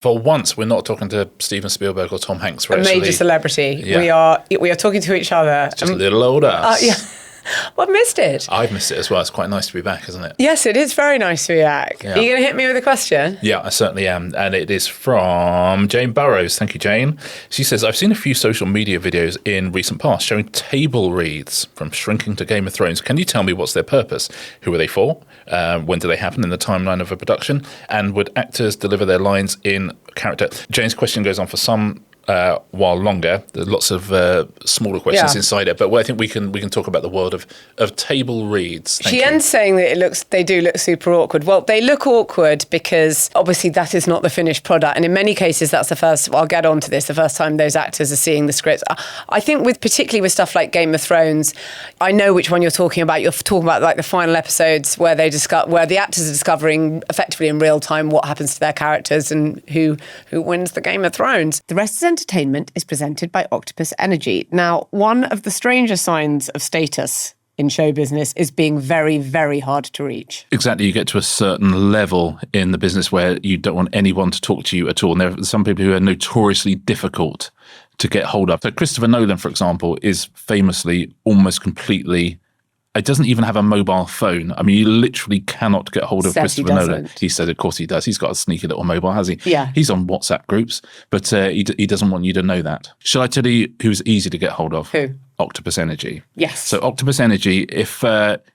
For once, we're not talking to Steven Spielberg or Tom Hanks. A major celebrity. Yeah. We are talking to each other. Just a little old us. Yeah. Well, I've missed it. I've missed it as well. It's quite nice to be back, isn't it? Yes, it is very nice to be back. Yeah. Are you going to hit me with a question? Yeah, I certainly am. And it is from Jane Burrows. Thank you, Jane. She says, I've seen a few social media videos in recent past showing table reads from Shrinking to Game of Thrones. Can you tell me what's their purpose? Who are they for? When do they happen in the timeline of a production? And would actors deliver their lines in character? Jane's question goes on for some while longer. There's lots of smaller questions inside it, but I think we can talk about the world of table reads. She ends saying that they do look super awkward. Well, they look awkward because obviously that is not the finished product, and in many cases that's the first. I'll get on to this. The first time those actors are seeing the scripts. I think particularly with stuff like Game of Thrones, I know which one you're talking about. You're talking about like the final episodes where where the actors are discovering effectively in real time what happens to their characters and who wins the Game of Thrones. The rest is entertainment is presented by Octopus Energy. Now, one of the stranger signs of status in show business is being very, very hard to reach. Exactly. You get to a certain level in the business where you don't want anyone to talk to you at all. And there are some people who are notoriously difficult to get hold of. So Christopher Nolan, for example, is famously almost completely... It doesn't even have a mobile phone. I mean, you literally cannot get hold of Christopher Nolan. He said, of course he does. He's got a sneaky little mobile, has he? Yeah. He's on WhatsApp groups, but he doesn't want you to know that. Shall I tell you who's easy to get hold of? Who? Octopus Energy. Yes. So Octopus Energy, if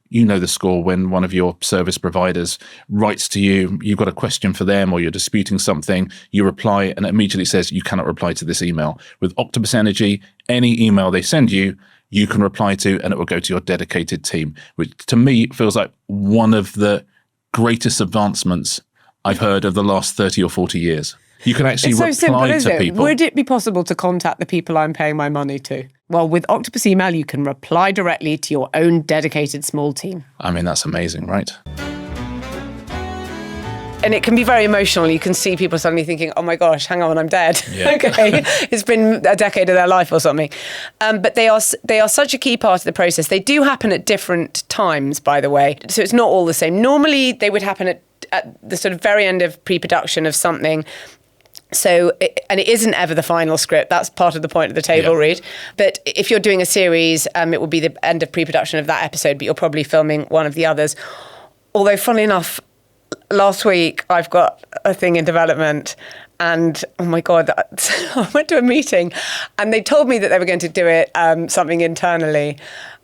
you know the score when one of your service providers writes to you, you've got a question for them or you're disputing something, you reply and it immediately says you cannot reply to this email. With Octopus Energy, any email they send you, you can reply to, and it will go to your dedicated team, which to me feels like one of the greatest advancements I've heard of the last 30 or 40 years. You can actually reply to people. Would it be possible to contact the people I'm paying my money to? Well, with Octopus Email, you can reply directly to your own dedicated small team. I mean, that's amazing, right? And it can be very emotional. You can see people suddenly thinking, oh my gosh, hang on, I'm dead. Yeah. Okay, it's been a decade of their life or something. But they are such a key part of the process. They do happen at different times, by the way. So it's not all the same. Normally, they would happen at the sort of very end of pre-production of something. So, and it isn't ever the final script. That's part of the point of the table read. But if you're doing a series, it will be the end of pre-production of that episode, but you're probably filming one of the others. Although, funnily enough, last week I've got a thing in development and oh my God, I went to a meeting and they told me that they were going to do it, something internally.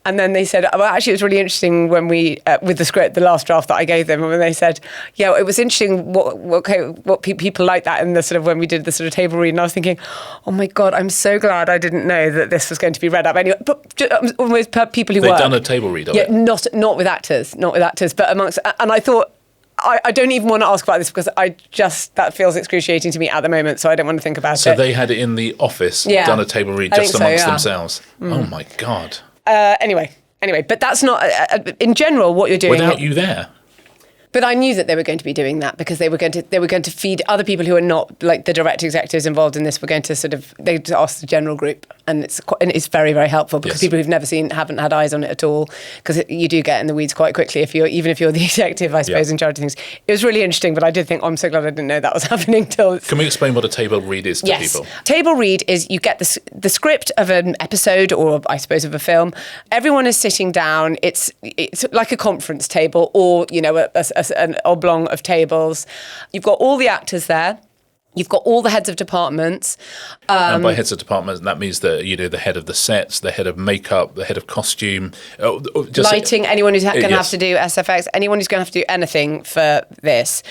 And then they said, well, actually, it was really interesting when we, with the script, the last draft that I gave them, when they said, yeah, it was interesting what people like that in the sort of, when we did the sort of table read. And I was thinking, oh my God, I'm so glad I didn't know that this was going to be read up. Anyway, but with people who work. They've done a table read of it. Not with actors, but amongst, and I thought, I don't even want to ask about this because that feels excruciating to me at the moment, so I don't want to think about it. So they had it in the office, done a table read just amongst themselves. Oh my God. Anyway, but that's not, in general, what you're doing. Without you there. But I knew that they were going to be doing that because they were going to feed other people who are not like the direct executives involved in this. Were going to they'd ask the general group, and it's very, very helpful because people who've never haven't had eyes on it at all, because you do get in the weeds quite quickly even if you're the executive, I suppose, in charge of things. It was really interesting, but I did think, I'm so glad I didn't know that was happening till. Can we explain what a table read is to people? Table read is you get the script of an episode or I suppose of a film. Everyone is sitting down. It's like a conference table or an oblong of tables. You've got all the actors there. You've got all the heads of departments. And by heads of departments, that means that the head of the sets, the head of makeup, the head of costume, lighting. Anyone who's going to have to do SFX, anyone who's going to have to do anything for this.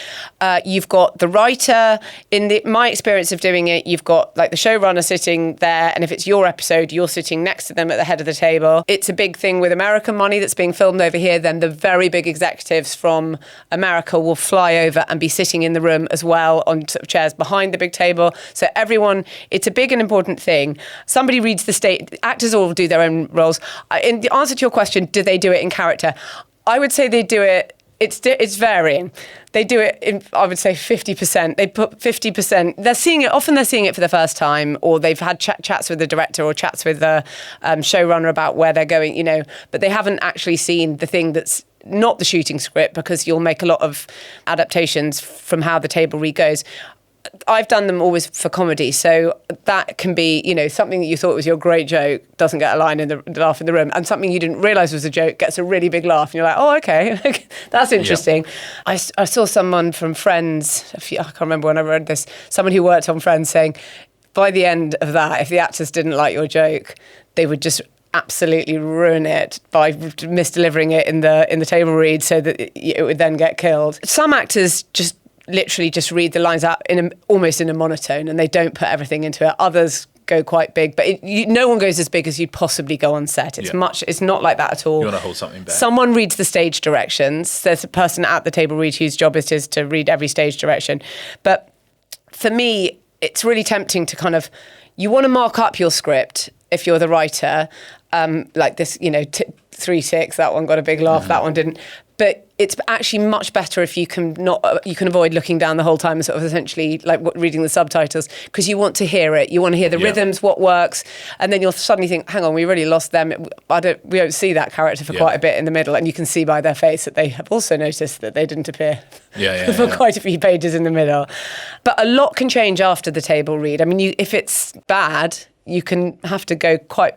You've got the writer. In my experience of doing it, you've got like the showrunner sitting there, and if it's your episode, you're sitting next to them at the head of the table. It's a big thing with American money that's being filmed over here. Then the very big executives from America will fly over and be sitting in the room as well on sort of chairs behind the big table. So everyone, it's a big and important thing. Somebody reads the state. Actors all do their own roles. In the answer to your question, do they do it in character? I would say they do it. It's varying. They do it in, I would say, 50%. They put 50%. They're seeing it. Often they're seeing it for the first time, or they've had chats with the director or chats with the showrunner about where they're going. But they haven't actually seen the thing that's not the shooting script, because you'll make a lot of adaptations from how the table read goes. I've done them always for comedy, so that can be, something that you thought was your great joke doesn't get a line in the laugh in the room, and something you didn't realise was a joke gets a really big laugh, and you're like, oh, okay, that's interesting. I saw someone from Friends, I can't remember when I read this, someone who worked on Friends saying, by the end of that, if the actors didn't like your joke, they would just absolutely ruin it by misdelivering it in the table read so that it would then get killed. Some actors just literally just read the lines out almost in a monotone, and they don't put everything into it. Others go quite big, but no one goes as big as you'd possibly go on set. It's not like that at all. You want to hold something back. Someone reads the stage directions. There's a person at the table read whose job it is to read every stage direction. But for me, it's really tempting to you want to mark up your script if you're the writer, like this, 3-6, that one got a big laugh, that one didn't. But it's actually much better if you can avoid looking down the whole time and sort of essentially like reading the subtitles, because you want to hear it. You want to hear the rhythms, what works, and then you'll suddenly think, hang on, we really lost them. We don't see that character for quite a bit in the middle, and you can see by their face that they have also noticed that they didn't appear for quite a few pages in the middle. But a lot can change after the table read. I mean, if it's bad, you can have to go quite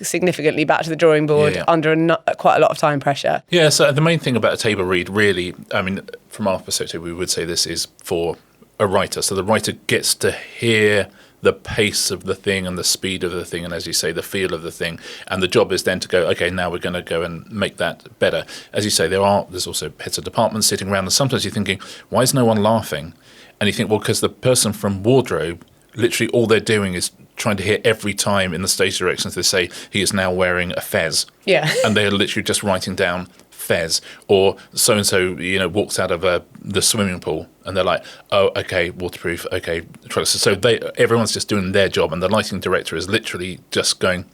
significantly back to the drawing board under quite a lot of time pressure. Yeah, so the main thing about a table read, really, I mean, from our perspective, we would say this is for a writer. So the writer gets to hear the pace of the thing and the speed of the thing, and as you say, the feel of the thing. And the job is then to go, okay, now we're going to go and make that better. As you say, there's also heads of departments sitting around, and sometimes you're thinking, why is no one laughing? And you think, well, because the person from wardrobe, literally all they're doing is trying to hear every time in the stage directions they say he is now wearing a fez. Yeah. And they're literally just writing down fez, or so-and-so, walks out of the swimming pool and they're like, oh, okay, waterproof, okay. So everyone's just doing their job, and the lighting director is literally just going,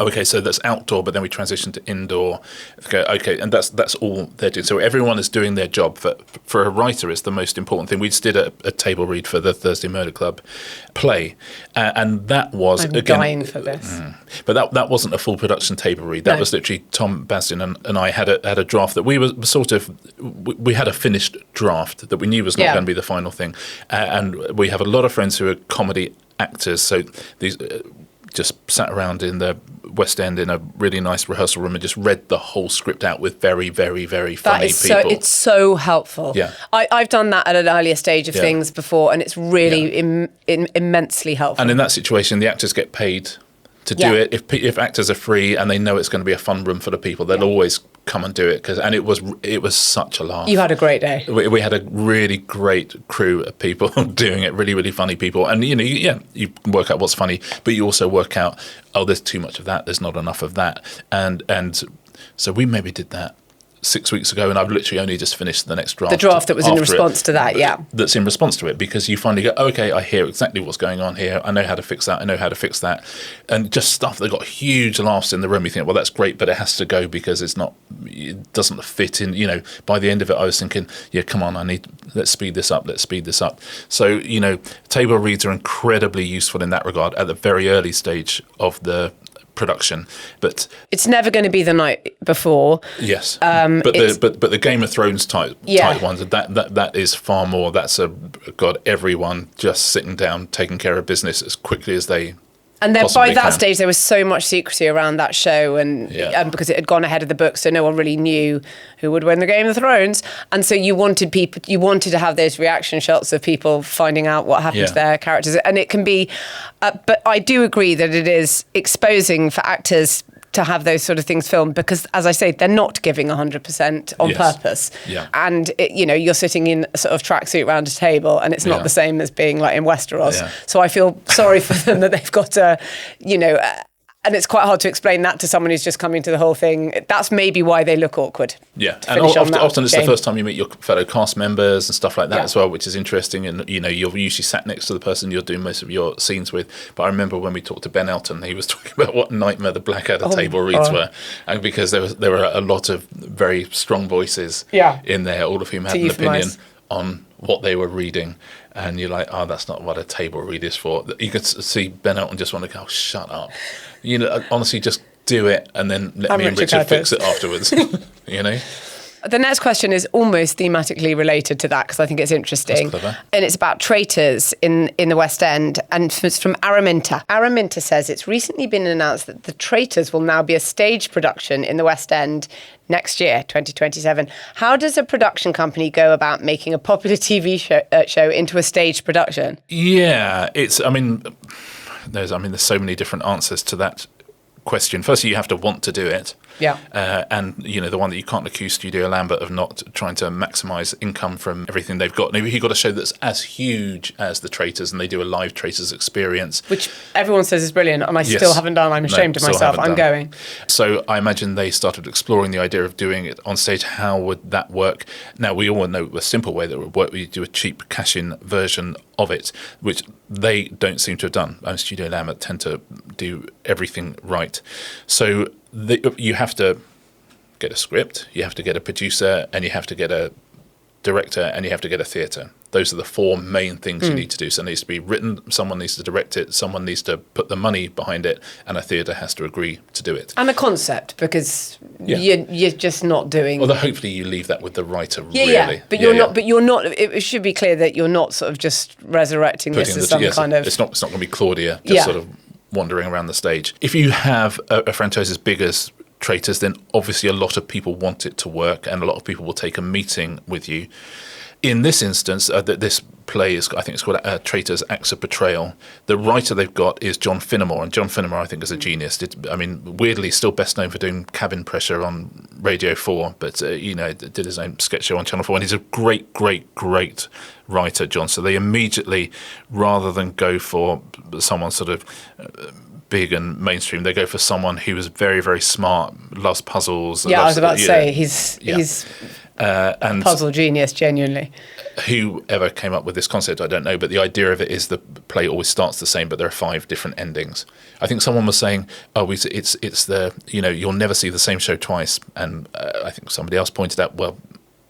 okay, so that's outdoor, but then we transition to indoor. Okay, and that's all they're doing. So everyone is doing their job. For a writer, it's the most important thing. We just did a table read for the Thursday Murder Club play, and that was I'm dying for this. But that wasn't a full production table read. That was literally Tom Bastion and I had a draft that we were we had a finished draft that we knew was not going to be the final thing, and we have a lot of friends who are comedy actors, so these. Just sat around in the West End in a really nice rehearsal room and just read the whole script out with very, very, very funny people. It's so helpful. Yeah. I've done that at an earlier stage of things before, and it's really immensely helpful. And in that situation, the actors get paid to do it. If actors are free and they know it's going to be a fun room full of people, they'll always come and do it, and it was such a laugh. You had a great day. We had a really great crew of people doing it, really, really funny people. And you work out what's funny, but you also work out, oh, there's too much of that, there's not enough of that, and so we maybe did that 6 weeks ago, and I've literally only just finished the next draft. The draft that was in response to that, that's in response to it, because you finally go, okay, I hear exactly what's going on here. I know how to fix that. I know how to fix that, and just stuff that got huge laughs in the room. You think, well, that's great, but it has to go because it doesn't fit in. By the end of it, I was thinking, yeah, come on, let's speed this up. Let's speed this up. So table reads are incredibly useful in that regard at the very early stage of the production, but it's never going to be the night before. Yes, but the Game of Thrones type ones, that is far more. That's everyone just sitting down, taking care of business as quickly as they. And then by that stage, there was so much secrecy around that show, and because it had gone ahead of the book, so no one really knew who would win the Game of Thrones. And so you wanted to have those reaction shots of people finding out what happened to their characters, and it can be. But I do agree that it is exposing for actors to have those sort of things filmed, because, as I say, they're not giving 100% on purpose. Yeah. And you're sitting in a sort of tracksuit around a table, and it's not the same as being like in Westeros. Yeah. So I feel sorry for them that they've got to, and it's quite hard to explain that to someone who's just coming to the whole thing. That's maybe why they look awkward. Yeah, and often it's the first time you meet your fellow cast members and stuff like that as well, which is interesting. And you're usually sat next to the person you're doing most of your scenes with. But I remember when we talked to Ben Elton, he was talking about what nightmare the Blackadder table reads were, and because there were a lot of very strong voices in there, all of whom had an opinion on what they were reading. And you're like, oh, that's not what a table read is for. You could see Ben Elton just want to go, shut up. Honestly, just do it, and then let me and Richard fix it afterwards. The next question is almost thematically related to that because I think it's interesting. That's clever. And it's about traitors in the West End. And it's from Araminta. Araminta says it's recently been announced that The Traitors will now be a stage production in the West End next year, 2027. How does a production company go about making a popular TV show into a stage production? Yeah, there's so many different answers to that question. Firstly, you have to want to do it. Yeah. And, the one that you can't accuse Studio Lambert of not trying to maximise income from everything they've got. Now, you've got a show that's as huge as The Traitors, and they do a live Traitors experience. Which everyone says is brilliant, and I still haven't done. I'm ashamed of myself. I'm going. So I imagine they started exploring the idea of doing it on stage. How would that work? Now, we all know a simple way that would work. We do a cheap cash-in version of it, which they don't seem to have done. Studio Lambert tend to do everything right. So you have to get a script, you have to get a producer, and you have to get a director, and you have to get a theatre. Those are the four main things you need to do. So it needs to be written, someone needs to direct it, someone needs to put the money behind it, and a theatre has to agree to do it. And a concept, because you're just not doing... Although hopefully you leave that with the writer, really. Yeah, but you're not... It should be clear that you're not sort of just resurrecting this as some kind of... It's not going to be Claudia just sort of wandering around the stage. If you have a franchise as big as Traitors, then obviously a lot of people want it to work, and a lot of people will take a meeting with you. In this instance, this play is, I think it's called Traitors, Acts of Betrayal. The writer they've got is John Finnemore, and John Finnemore, I think, is a genius. Weirdly, still best known for doing Cabin Pressure on Radio 4, but, did his own sketch show on Channel 4, and he's a great, great, great writer, John. So they immediately, rather than go for someone sort of big and mainstream, they go for someone who was very, very smart, loves puzzles. I was about to say, he's and puzzle genius, genuinely. Whoever came up with this concept, I don't know, but the idea of it is the play always starts the same, but there are 5 different endings. I think someone was saying, it's the, you'll never see the same show twice, and I think somebody else pointed out, well,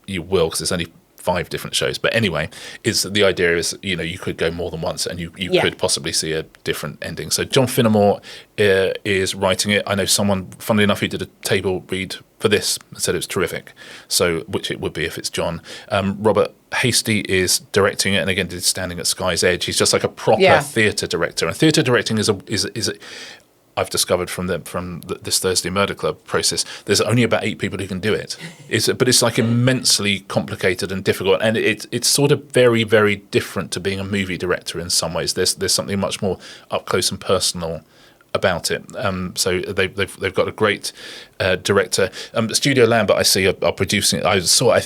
you will, because there's only 5 different shows. But anyway, the idea is, you could go more than once, and you could possibly see a different ending. So John Finnemore is writing it. I know someone, funnily enough, who did a table read for this and said it was terrific. So, which it would be if it's John. Robert Hasty is directing it, and again did Standing at Sky's Edge. He's just like a proper theatre director. And theatre directing is I've discovered from this Thursday Murder Club process, there's only about 8 people who can do it. But it's like immensely complicated and difficult, and it's sort of very, very different to being a movie director in some ways. There's something much more up close and personal about it. So they've got a great director. Studio Lambert, I see, are producing it. I saw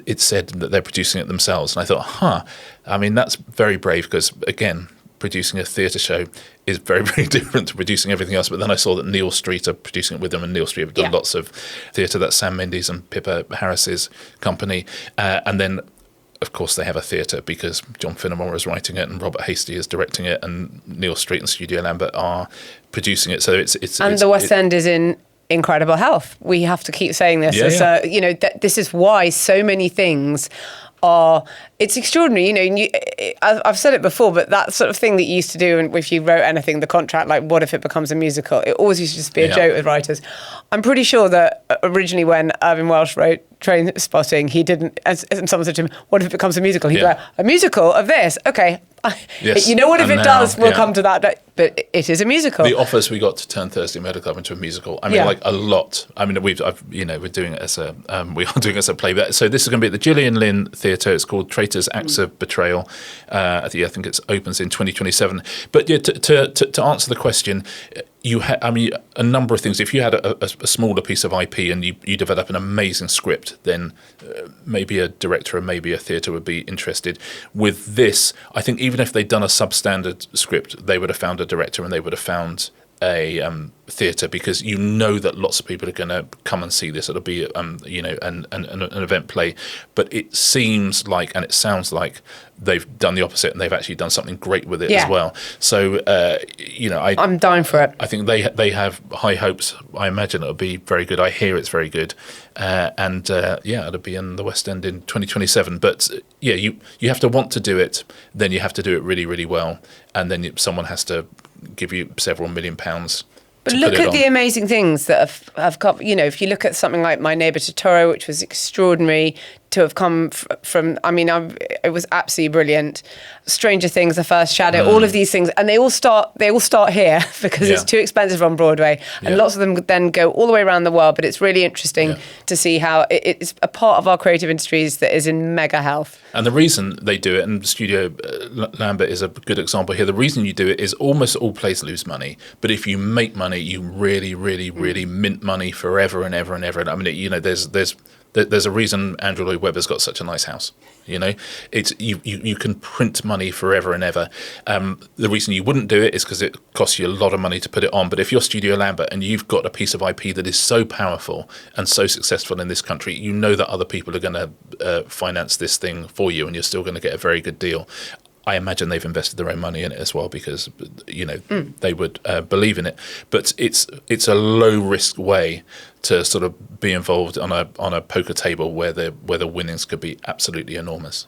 it said that they're producing it themselves, and I thought, that's very brave, because again, producing a theatre show is very, very different to producing everything else. But then I saw that Neil Street are producing it with them, and Neil Street have done lots of theatre. That's Sam Mendes and Pippa Harris's company. And then, of course, they have a theatre because John Finnemore is writing it, and Robert Hasty is directing it, and Neil Street and Studio Lambert are producing it. So it's the West End is in incredible health. We have to keep saying this. This is why so many things it's extraordinary, I've said it before, but that sort of thing that you used to do, and if you wrote anything, the contract, like what if it becomes a musical, it always used to just be a joke with writers. I'm pretty sure that originally when Irving Welsh wrote Train Spotting, he didn't, and someone said to him, what if it becomes a musical? He'd go, a musical of this? Okay. Yes. What if it does? We'll come to that. But it is a musical. The offers we got to turn Thursday Murder Club into a musical, like a lot. we're doing it as we are doing it as a play. So this is going to be at the Gillian Lynn Theatre. It's called Traitors, Acts of Betrayal. I think it opens in 2027. But to answer the question, you had, a number of things. If you had a smaller piece of IP and you develop an amazing script, then maybe a director and maybe a theatre would be interested. With this, I think even if they'd done a substandard script, they would have found a director and they would have found a theatre, because that lots of people are going to come and see this. It'll be an event play, but it seems like, and it sounds like, they've done the opposite, and they've actually done something great with it as well. So I'm dying for it. I think they have high hopes. I imagine it'll be very good. I hear it's very good, and it'll be in the West End in 2027. But you have to want to do it, then you have to do it really, really well, and then someone has to give you several £1 million But to look put it at the on. amazing things that have come. If you look at something like My Neighbor Totoro, which was extraordinary to have come from. It was absolutely brilliant. Stranger Things, The First Shadow, all of these things, and they all start here because it's too expensive on Broadway, and lots of them then go all the way around the world. But it's really interesting to see how it's a part of our creative industries that is in mega health. And the reason they do it, and Studio Lambert is a good example here, the reason you do it is almost all plays lose money. But if you make money, you really, really, really mint money forever and ever and ever. I mean, there's a reason Andrew Lloyd Webber's got such a nice house. It's you can print money forever and ever. The reason you wouldn't do it is because it costs you a lot of money to put it on. But if you're Studio Lambert and you've got a piece of IP that is so powerful and so successful in this country, you know that other people are going to finance this thing for you, and you're still going to get a very good deal. I imagine they've invested their own money in it as well because, they would believe in it. But it's a low risk way to sort of be involved on a poker table where the winnings could be absolutely enormous.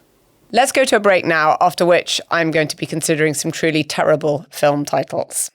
Let's go to a break now, after which I'm going to be considering some truly terrible film titles.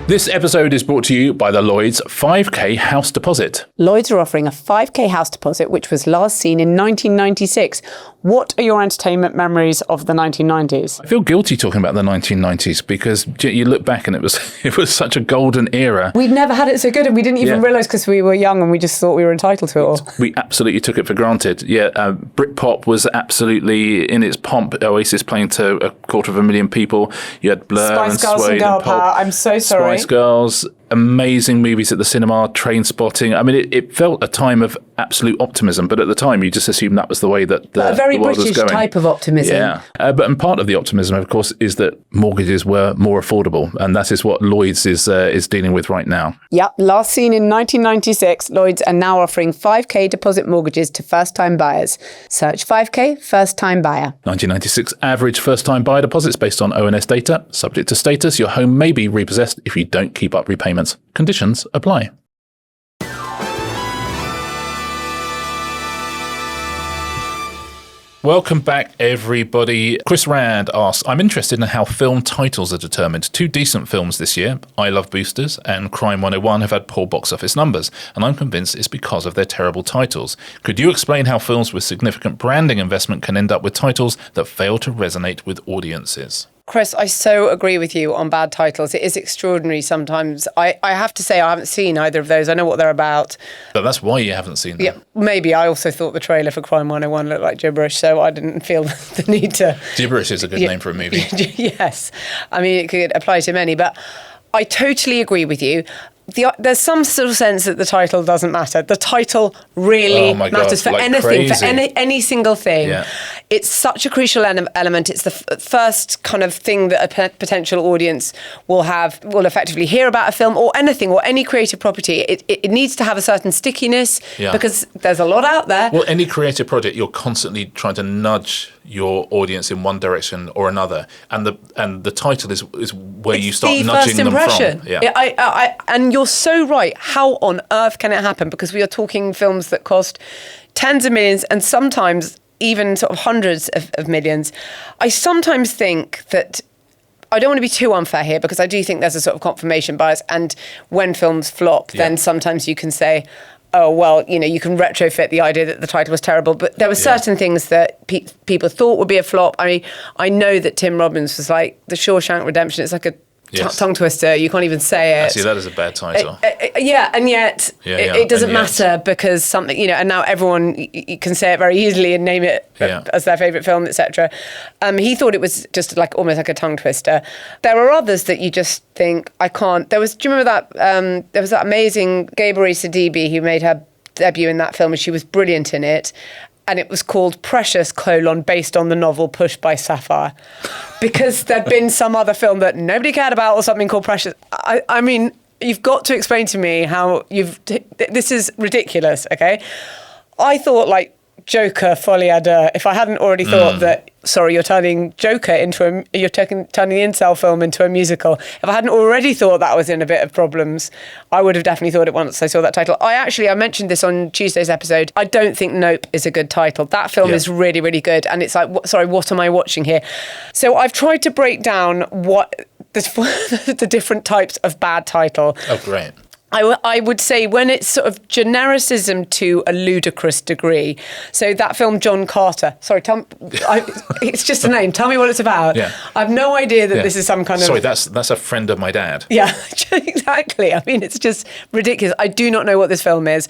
This episode is brought to you by the Lloyds 5K house deposit. Lloyds are offering a 5K house deposit, which was last seen in 1996. What are your entertainment memories of the 1990s? I feel guilty talking about the 1990s because you look back and it was such a golden era. We'd never had it so good, and we didn't even realise because we were young and we just thought we were entitled to it all. We absolutely took it for granted. Britpop was absolutely in its pomp. Oasis playing to 250,000 people. You had Blur Spice and Girls Suede and Girl and Pulp. Power. I'm so sorry. Spice Girls, amazing movies at the cinema, Train Spotting. I mean, it felt a time of absolute optimism, but at the time you just assumed that was the way that a very the world British was going. type of optimism. Yeah, and part of the optimism, of course, is that mortgages were more affordable, and that is what Lloyds is dealing with right now. Yep, last seen in 1996, Lloyds are now offering 5K deposit mortgages to first-time buyers. Search 5K first-time buyer. 1996 average first-time buyer deposits based on ONS data. Subject to status, your home may be repossessed if you don't keep up repayments. Conditions apply. Welcome back, everybody. Chris Rand asks, I'm interested in how film titles are determined. 2 decent films this year, I Love Boosters and Crime 101, have had poor box office numbers, and I'm convinced it's because of their terrible titles. Could you explain how films with significant branding investment can end up with titles that fail to resonate with audiences? Chris, I so agree with you on bad titles. It is extraordinary sometimes. I have to say I haven't seen either of those. I know what they're about. But that's why you haven't seen them. Yeah, maybe. I also thought the trailer for Crime 101 looked like gibberish, so I didn't feel the need to... Gibberish is a good name for a movie. Yes. I mean, it could apply to many, but I totally agree with you. There's some sort of sense that the title doesn't matter. The title really matters for anything, crazy. For any single thing. Yeah. It's such a crucial element. It's the first kind of thing that a potential audience will effectively hear about a film or anything or any creative property. It needs to have a certain stickiness because there's a lot out there. Well, any creative project, you're constantly trying to nudge your audience in one direction or another, and the title is where you start nudging them from. Yeah. And you're so right. How on earth can it happen? Because we are talking films that cost tens of millions and sometimes even sort of hundreds of millions. I sometimes think that I don't want to be too unfair here because I do think there's a sort of confirmation bias, and when films flop, then sometimes you can say, oh, well, you can retrofit the idea that the title was terrible, but there were certain things that people thought would be a flop. I mean, I know that Tim Robbins was like, The Shawshank Redemption, it's like a tongue twister. You can't even say it. Actually, that is a bad title. And yet it doesn't matter because something, and now everyone you can say it very easily and name it as their favourite film, etc. He thought it was just like almost like a tongue twister. There are others that you just think, I can't. Do you remember that? There was that amazing Gabriel Sidibe who made her debut in that film, and she was brilliant in it. And it was called Precious, based on the novel Push by Sapphire. Because there'd been some other film that nobody cared about or something called Precious. I mean, you've got to explain to me how this is ridiculous, okay? I thought, like, Joker, folie à deux. If I hadn't already thought that, you're turning Joker turning the incel film into a musical. If I hadn't already thought that was in a bit of problems, I would have definitely thought it once I saw that title. I mentioned this on Tuesday's episode. I don't think Nope is a good title. That film is really, really good. And it's like, what am I watching here? So I've tried to break down what the different types of bad title. Oh, great. I would say when it's sort of genericism to a ludicrous degree. So that film, John Carter. Sorry, it's just a name. Tell me what it's about. Yeah. I have no idea that this is some kind of... Sorry, that's a friend of my dad. Yeah, exactly. I mean, it's just ridiculous. I do not know what this film is.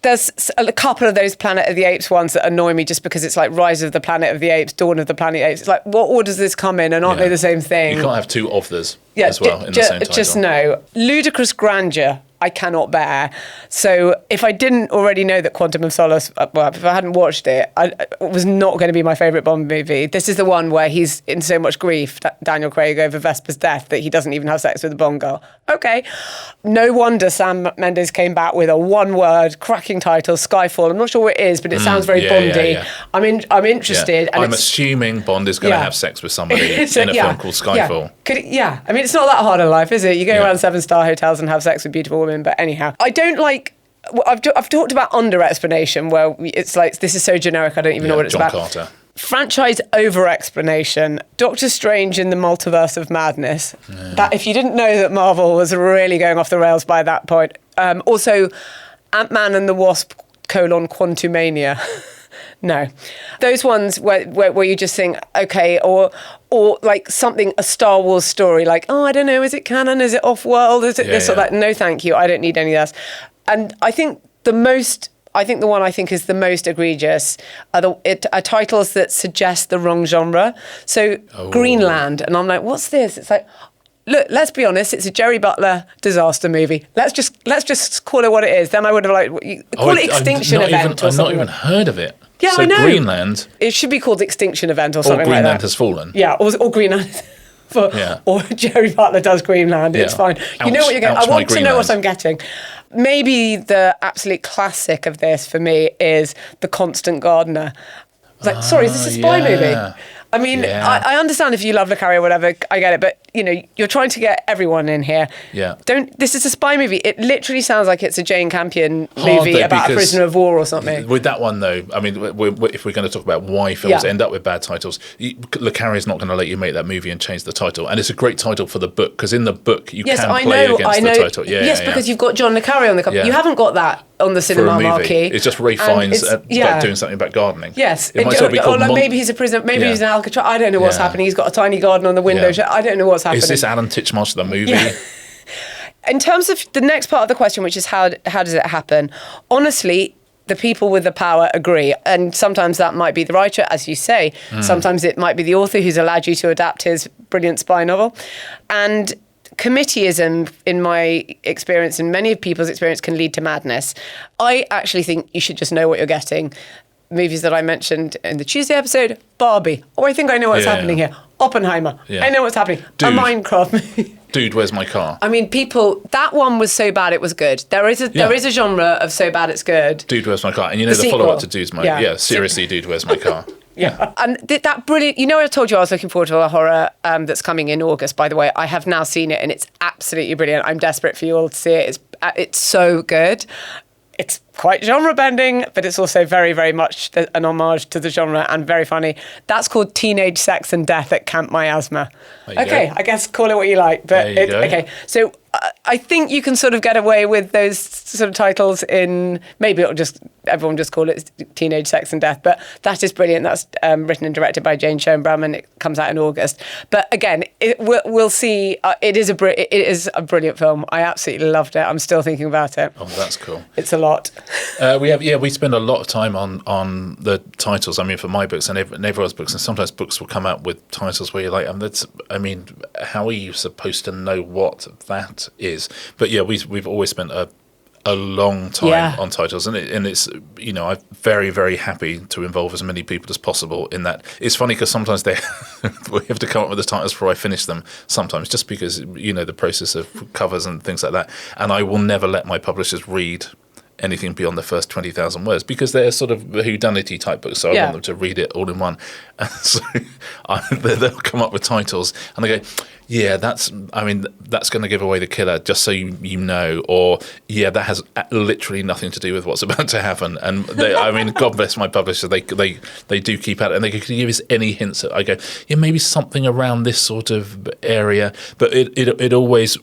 There's a couple of those Planet of the Apes ones that annoy me just because it's like Rise of the Planet of the Apes, Dawn of the Planet of the Apes. It's like, what order does this come in, and aren't they the same thing? You can't have two of those as well in the same title. Just no. Ludicrous grandeur, I cannot bear. So if I didn't already know that Quantum of Solace, well, if I hadn't watched it, it was not going to be my favourite Bond movie. This is the one where he's in so much grief, Daniel Craig, over Vesper's death that he doesn't even have sex with the Bond girl. Okay. No wonder Sam Mendes came back with a one-word cracking title, Skyfall. I'm not sure what it is, but it sounds very Bondy. Yeah. I'm interested. Yeah. And I'm assuming Bond is going to have sex with somebody in a film called Skyfall. I mean, it's not that hard in life, is it? You go around 7-star hotels and have sex with beautiful women. But anyhow, I don't like... I've talked about under-explanation, where it's like, this is so generic, I don't even know what it's John about. Carter. Franchise over-explanation. Doctor Strange in the Multiverse of Madness. That, if you didn't know that Marvel was really going off the rails by that point. Also, Ant-Man and the Wasp, Quantumania. No. Those ones where you just think, okay, or like something, a Star Wars story, like, oh, I don't know, is it canon? Is it off-world? Is it this or that? No, thank you. I don't need any of that. And I think the one I think is the most egregious are titles that suggest the wrong genre. So Greenland, and I'm like, what's this? It's like, look, let's be honest, it's a Jerry Butler disaster movie. Let's just call it what it is. Then I would have call it Extinction Event or something. I've not even heard of it. Yeah, so I know. Greenland. It should be called Extinction Event or something like that. Or Greenland Has Fallen. Yeah, or Greenland. Or Jerry Butler does Greenland. It's fine. You know what you're getting. I want to know what I'm getting. Maybe the absolute classic of this for me is The Constant Gardener. It's like, sorry, is this a spy movie? I mean, I understand if you love Le Carré or whatever, I get it, but you're trying to get everyone in here. Yeah. This is a spy movie. It literally sounds like it's a Jane Campion movie about a prisoner of war or something. With that one, though, I mean, if we're going to talk about why films end up with bad titles, Le Carré is not going to let you make that movie and change the title. And it's a great title for the book, because in the book, you can play against the title. Because you've got John Le Carré on the cover. Yeah. You haven't got that on the cinema marquee. It's just Ray Fiennes doing something about gardening. Yes. It might well be called maybe he's a prisoner, maybe he's an Alcatraz. I don't know what's happening. He's got a tiny garden on the window. I don't know what's happening. Is this Alan Titchmarsh the movie? Yeah. In terms of the next part of the question, which is how does it happen? Honestly, the people with the power agree. And sometimes that might be the writer, as you say. Sometimes it might be the author who's allowed you to adapt his brilliant spy novel. And committeeism, in my experience and many of people's experience, can lead to madness. I actually think you should just know what you're getting. Movies that I mentioned in the Tuesday episode, Barbie. Oh, I think I know what's happening here. Oppenheimer. I know what's happening. Dude. A Minecraft movie. Dude, Where's My Car? I mean, that one was so bad it was good. There is a genre of so bad it's good. Dude, Where's My Car? And the follow-up to Dude's My... Yeah, seriously, Dude, Where's My Car? Yeah. And that brilliant... I told you I was looking forward to a horror that's coming in August, by the way. I have now seen it, and it's absolutely brilliant. I'm desperate for you all to see it. It's so good. It's quite genre-bending, but it's also very, very much an homage to the genre and very funny. That's called Teenage Sex and Death at Camp Miasma. Okay, I guess call it what you like. But okay, so I think you can sort of get away with those sort of titles in... Maybe everyone just call it Teenage Sex and Death, but that is brilliant. That's written and directed by Jane Schoenbaum, and it comes out in August. But again, we'll see. It is a brilliant film. I absolutely loved it. I'm still thinking about it. Oh, that's cool. It's a lot. We spend a lot of time on the titles. I mean, for my books and everyone's books, and sometimes books will come out with titles where you're like, how are you supposed to know what that is? But we've always spent a long time on titles, and it's I'm very, very happy to involve as many people as possible in that. It's funny because sometimes we have to come up with the titles before I finish them, sometimes just because the process of covers and things like that, and I will never let my publishers read anything beyond the first 20,000 words because they're sort of whodunity type books. So I want them to read it all in one. And so they'll come up with titles and they go, yeah, that's going to give away the killer, just so you know, or yeah, that has literally nothing to do with what's about to happen. And God bless my publisher, they do keep at it, and they can give us any hints. I go, yeah, maybe something around this sort of area, but it always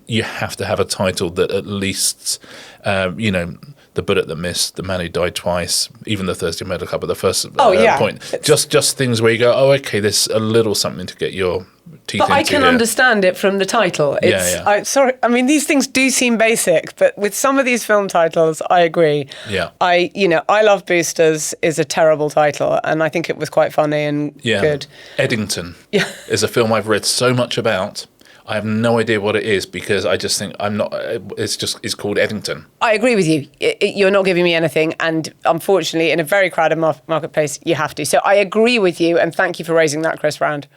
you have to have a title that at least The Bullet That Missed, The Man Who Died Twice, even The Thursday Murder Club at the first point. Just things where you go, oh, okay, there's a little something to get your teeth into. But I can understand it from the title. These things do seem basic, but with some of these film titles, I agree. Yeah. I Love Boosters is a terrible title, and I think it was quite funny and good. Eddington is a film I've read so much about. I have no idea what it is because I just think it's called Eddington. I agree with you. You're not giving me anything. And unfortunately, in a very crowded marketplace, you have to. So I agree with you. And thank you for raising that, Chris Round.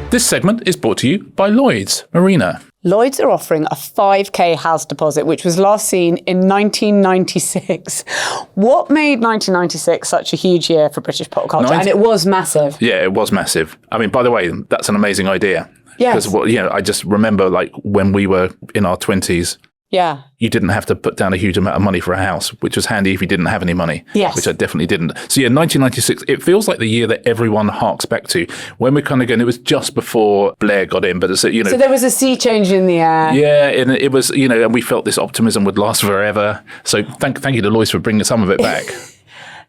This segment is brought to you by Lloyds. Marina. Lloyds are offering a 5k house deposit, which was last seen in 1996. What made 1996 such a huge year for British pop culture? And it was massive. Yeah, it was massive. I mean, by the way, that's an amazing idea. Yes. Because, I just remember like when we were in our 20s, you didn't have to put down a huge amount of money for a house, which was handy if you didn't have any money, which I definitely didn't. So 1996, it feels like the year that everyone harks back to when we're kind of going, it was just before Blair got in, but so there was a sea change in the air. Yeah, and it was, and we felt this optimism would last forever. So thank you to Lloyds for bringing some of it back.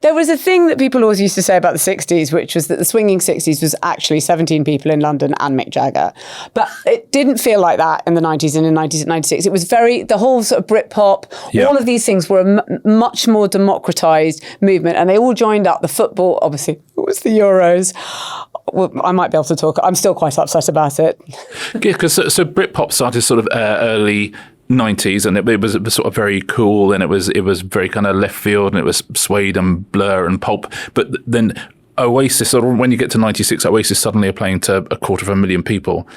There was a thing that people always used to say about the 60s, which was that the swinging 60s was actually 17 people in London and Mick Jagger. But it didn't feel like that in the 90s and in 96. It was the whole sort of Britpop, all of these things were a much more democratised movement, and they all joined up. The football, obviously, it was the Euros. Well, I might be able to talk. I'm still quite upset about it. Yeah, because so Britpop started sort of early 90s, and it was sort of very cool, and it was very kind of left field, and it was Suede and Blur and Pulp. But then Oasis, sort of when you get to 96, Oasis suddenly are playing to 250,000 people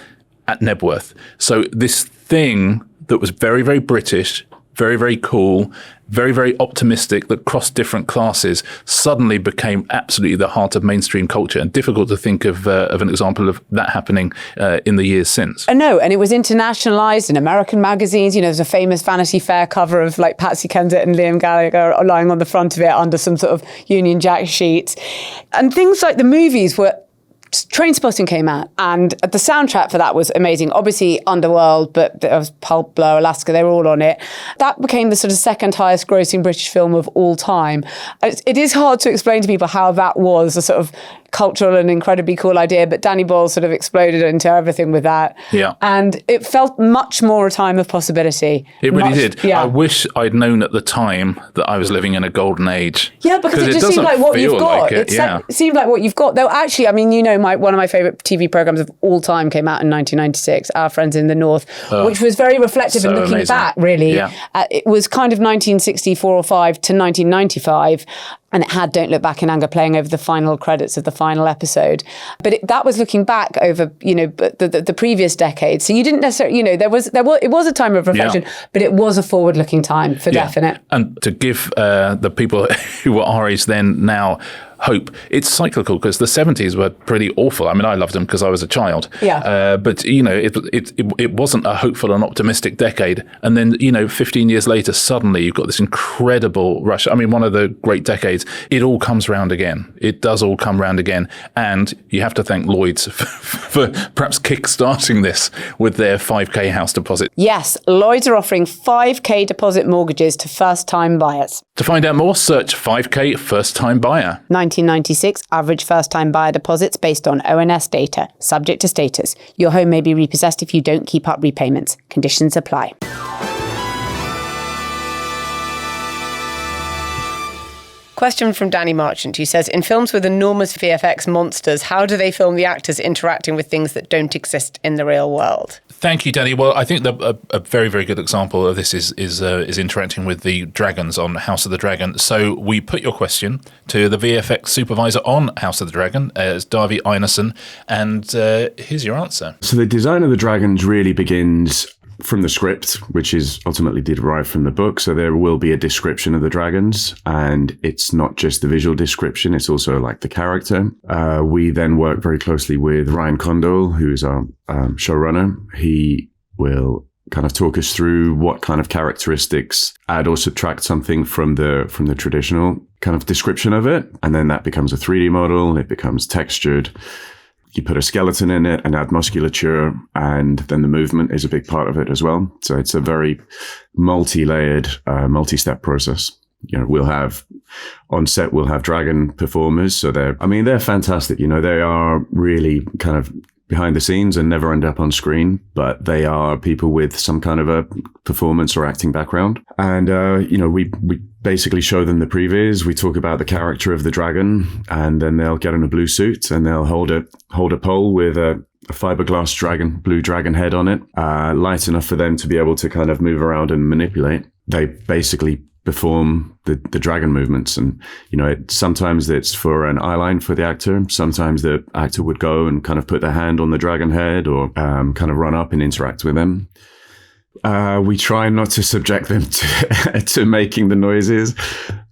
at Nebworth. So this thing that was very, very British, very, very cool, very, very optimistic, that crossed different classes, suddenly became absolutely the heart of mainstream culture. And difficult to think of an example of that happening in the years since. I know, and it was internationalised in American magazines. There's a famous Vanity Fair cover of like Patsy Kensit and Liam Gallagher lying on the front of it under some sort of Union Jack sheets. And things like the movies were... Trainspotting came out, and the soundtrack for that was amazing. Obviously Underworld, but there was Pulp, Blur, Alaska, they were all on it. That became the sort of second highest grossing British film of all time. It is hard to explain to people how that was a sort of cultural and incredibly cool idea, but Danny Boyle sort of exploded into everything with that. Yeah. And it felt much more a time of possibility. It really did. Yeah. I wish I'd known at the time that I was living in a golden age. Yeah, because it just seemed like what you've got. It seemed like what you've got. Though actually, I mean, one of my favourite TV programmes of all time came out in 1996, Our Friends in the North, which was very reflective and looking back, really. Yeah. It was kind of 1964 or 5 to 1995. And it had Don't Look Back in Anger playing over the final credits of the final episode. But that was looking back over, the previous decade. So you didn't necessarily, it was a time of reflection, but it was a forward-looking time for definite. And to give the people who were our age then now hope, it's cyclical, because the 70s were pretty awful. I mean, I loved them because I was a child. Yeah. But, it wasn't a hopeful and optimistic decade. And then, 15 years later, suddenly you've got this incredible rush. I mean, one of the great decades. It all comes round again. It does all come round again. And you have to thank Lloyds for perhaps kick-starting this with their 5k house deposit. Yes, Lloyds are offering 5k deposit mortgages to first-time buyers. To find out more, search 5k first-time buyer. 1996 average first-time buyer deposits based on ONS data. Subject to status. Your home may be repossessed if you don't keep up repayments. Conditions apply. Question from Danny Marchant, who says, in films with enormous VFX monsters, how do they film the actors interacting with things that don't exist in the real world? Thank you, Danny. Well, I think a very, very good example of this is interacting with the dragons on House of the Dragon. So we put your question to the VFX supervisor on House of the Dragon, it's Davy Einarsson, and here's your answer. So the design of the dragons really begins from the script, which is ultimately derived from the book. So there will be a description of the dragons, and it's not just the visual description, it's also like the character. We then work very closely with Ryan Condal, who is our showrunner. He will kind of talk us through what kind of characteristics add or subtract something from the traditional kind of description of it. And then that becomes a 3D model, it becomes textured. You put a skeleton in it and add musculature, and then the movement is a big part of it as well. So it's a very multi-layered, multi-step process. We'll have on set, we'll have dragon performers. So they're fantastic. They are really kind of behind the scenes and never end up on screen, but they are people with some kind of a performance or acting background. And, we basically show them the previews. We talk about the character of the dragon, and then they'll get in a blue suit and they'll hold a pole with a fiberglass blue dragon head on it, light enough for them to be able to kind of move around and manipulate. They basically perform the dragon movements, and sometimes it's for an eyeline for the actor. Sometimes the actor would go and kind of put their hand on the dragon head, or kind of run up and interact with them. We try not to subject them to making the noises.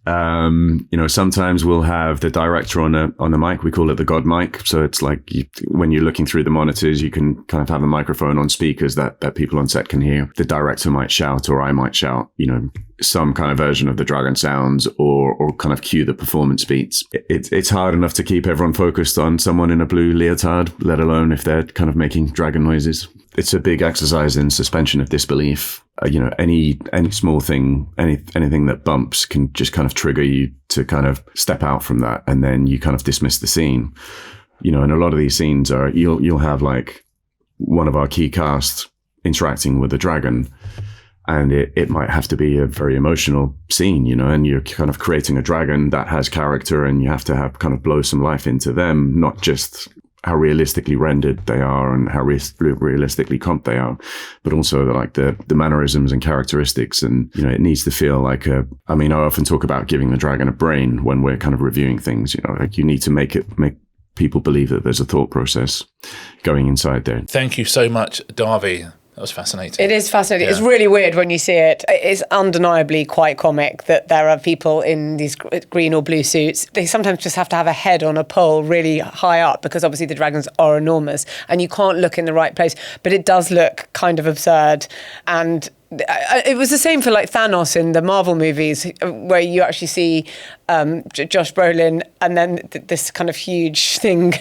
Sometimes we'll have the director on the mic. We call it the God mic. So it's like when you're looking through the monitors, you can kind of have a microphone on speakers that people on set can hear. The director might shout, or I might shout, some kind of version of the dragon sounds, or kind of cue the performance beats. It's hard enough to keep everyone focused on someone in a blue leotard, let alone if they're kind of making dragon noises. It's a big exercise in suspension of disbelief. Any small thing, anything that bumps can just kind of trigger you to kind of step out from that, and then you kind of dismiss the scene. And a lot of these scenes are you'll have like one of our key cast interacting with a dragon, and it might have to be a very emotional scene, and you're kind of creating a dragon that has character, and you have to have kind of blow some life into them, not just how realistically rendered they are and how realistically comped they are, but also the mannerisms and characteristics. And, it needs to feel like I often talk about giving the dragon a brain when we're kind of reviewing things, you need to make people believe that there's a thought process going inside there. Thank you so much, Darby. That was fascinating. It is fascinating. Yeah. It's really weird when you see it. It's undeniably quite comic that there are people in these green or blue suits. They sometimes just have to have a head on a pole really high up, because obviously the dragons are enormous and you can't look in the right place. But it does look kind of absurd. And it was the same for like Thanos in the Marvel movies, where you actually see Josh Brolin and then this kind of huge thing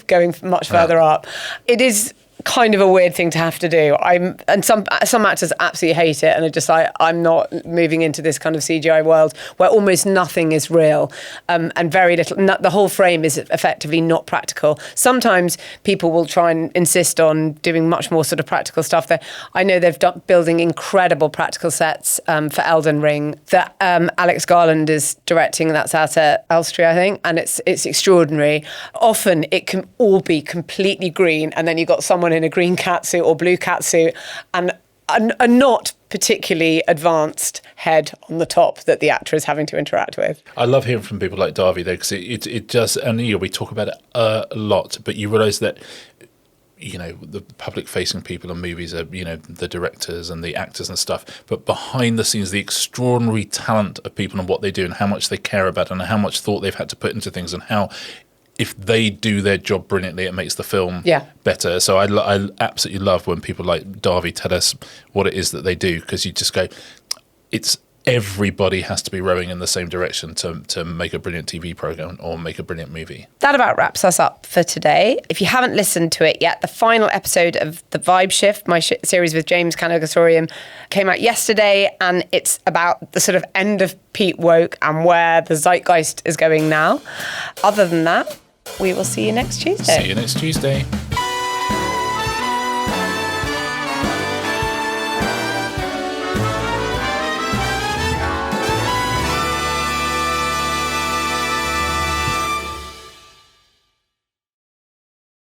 going much further up. It is kind of a weird thing to have to do. And some actors absolutely hate it and are just like, I'm not moving into this kind of CGI world where almost nothing is real, and very little. The whole frame is effectively not practical. Sometimes people will try and insist on doing much more sort of practical stuff. I know they've done building incredible practical sets for Elden Ring that Alex Garland is directing. That's out at Elstree, I think, and it's extraordinary. Often it can all be completely green, and then you've got someone in a green catsuit or blue catsuit and a not particularly advanced head on the top that the actor is having to interact with. I love hearing from people like Darby, though, because it just, and we talk about it a lot, but you realise that the public-facing people in movies are, the directors and the actors and stuff, but behind the scenes, the extraordinary talent of people and what they do and how much they care about and how much thought they've had to put into things, and how if they do their job brilliantly, it makes the film better. So I absolutely love when people like Darby tell us what it is that they do, because you just go, everybody has to be rowing in the same direction to make a brilliant TV program or make a brilliant movie. That about wraps us up for today. If you haven't listened to it yet, the final episode of The Vibe Shift, my series with James Canagasorium, came out yesterday, and it's about the sort of end of Pete Woke and where the zeitgeist is going now. Other than that, we will see you next Tuesday. See you next Tuesday.